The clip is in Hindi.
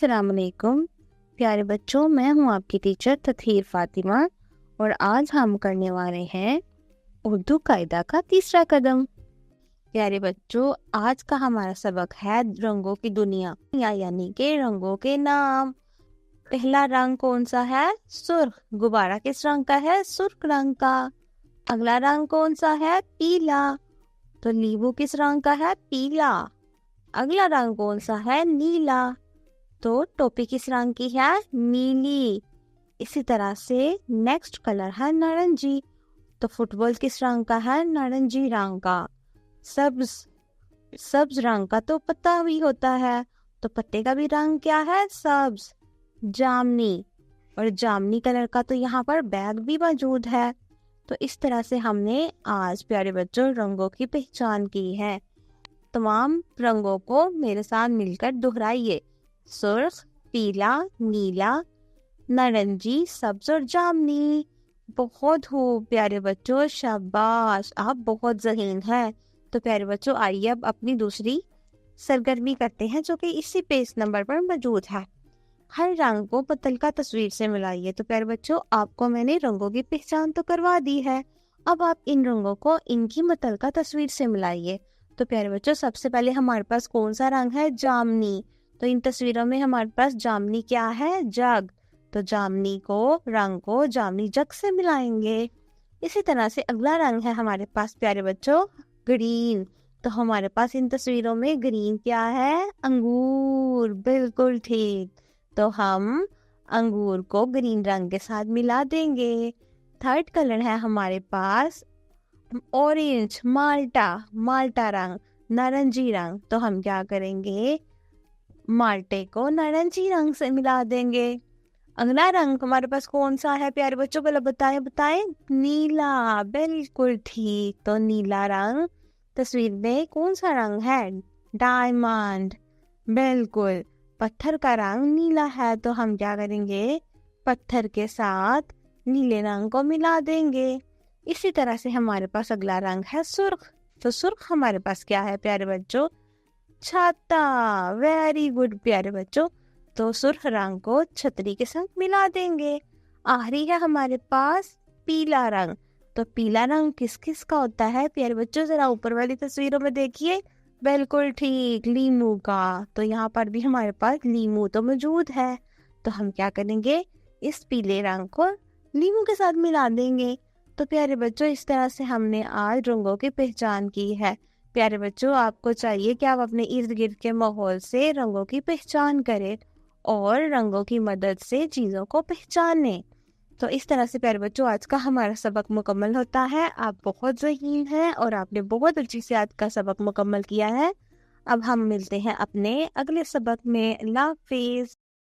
अस्सलाम वालेकुम प्यारे बच्चों, मैं हूं आपकी टीचर तथीर फातिमा और आज हम करने वाले हैं उर्दू कायदा का तीसरा कदम। प्यारे बच्चों, आज का हमारा सबक है रंगों की दुनिया यानी के रंगों के नाम। पहला रंग कौन सा है? सुर्ख। गुब्बारा किस रंग का है? सुर्ख रंग का। अगला रंग कौन सा है? पीला। तो नींबू किस रंग का है? पीला। अगला रंग कौन सा है? नीला। तो टोपी किस रंग की है? नीली। इसी तरह से नेक्स्ट कलर है नारंगी। तो फुटबॉल किस रंग का है? नारंगी रंग का। सब्ज सब्ज रंग का तो पत्ता भी होता है, तो पत्ते का भी रंग क्या है? सब्ज। जामनी, और जामनी कलर का तो यहाँ पर बैग भी मौजूद है। तो इस तरह से हमने आज प्यारे बच्चों रंगों की पहचान की है। तमाम रंगों को मेरे साथ मिलकर दोहराइए। सुर्ख, पीला, नीला, नारंगी, सब्ज और जामनी। बहुत हो प्यारे बच्चों, शाबाश, आप बहुत ज़हीन हैं। तो प्यारे बच्चों, आइए अब अपनी दूसरी सरगर्मी करते हैं जो कि इसी पेज नंबर पर मौजूद है। हर रंग को मुतल्लिका तस्वीर से मिलाइए। तो प्यारे बच्चों, आपको मैंने रंगों की पहचान तो करवा दी है, अब आप इन रंगों को इनकी मुतल्लिका तस्वीर से मिलाइए। तो प्यारे बच्चों, सबसे पहले हमारे पास कौन सा रंग है? जामनी। तो इन तस्वीरों में हमारे पास जामनी क्या है? जग। तो जामनी को रंग को जामनी जग से मिलाएंगे। इसी तरह से अगला रंग है हमारे पास प्यारे बच्चों ग्रीन। तो हमारे पास इन तस्वीरों में ग्रीन क्या है? अंगूर। बिल्कुल ठीक। तो हम अंगूर को ग्रीन रंग के साथ मिला देंगे। थर्ड कलर है हमारे पास ऑरेंज, माल्टा। माल्टा रंग, नारंगी रंग। तो हम क्या करेंगे? माल्टे को नारंगी रंग से मिला देंगे। अगला रंग हमारे पास कौन सा है प्यारे बच्चों? पहले बताएं। नीला। बिल्कुल ठीक। तो नीला रंग तस्वीर में कौन सा रंग है? डायमंड। बिल्कुल, पत्थर का रंग नीला है, तो हम क्या करेंगे? पत्थर के साथ नीले रंग को मिला देंगे। इसी तरह से हमारे पास अगला रंग है सुर्ख। तो सुर्ख हमारे पास क्या है प्यारे बच्चों? छाता। वेरी गुड प्यारे बच्चों। तो सुर्ख रंग को छतरी के संग मिला देंगे। आखिरी है हमारे पास पीला रंग। तो पीला रंग किस किस का होता है प्यारे बच्चों? जरा ऊपर वाली तस्वीरों में देखिए। बिल्कुल ठीक, लीमू का। तो यहाँ पर भी हमारे पास लीमू तो मौजूद है, तो हम क्या करेंगे? इस पीले रंग को लीमू के साथ मिला देंगे। तो प्यारे बच्चों, इस तरह से हमने आज रंगों की पहचान की है। प्यारे बच्चों, आपको चाहिए कि आप अपने इर्द गिर्द के माहौल से रंगों की पहचान करें और रंगों की मदद से चीज़ों को पहचानें। तो इस तरह से प्यारे बच्चों, आज का हमारा सबक मुकम्मल होता है। आप बहुत ज़हीन हैं और आपने बहुत अच्छी से आज का सबक मुकम्मल किया है। अब हम मिलते हैं अपने अगले सबक में। अल्लाह हाफिज़।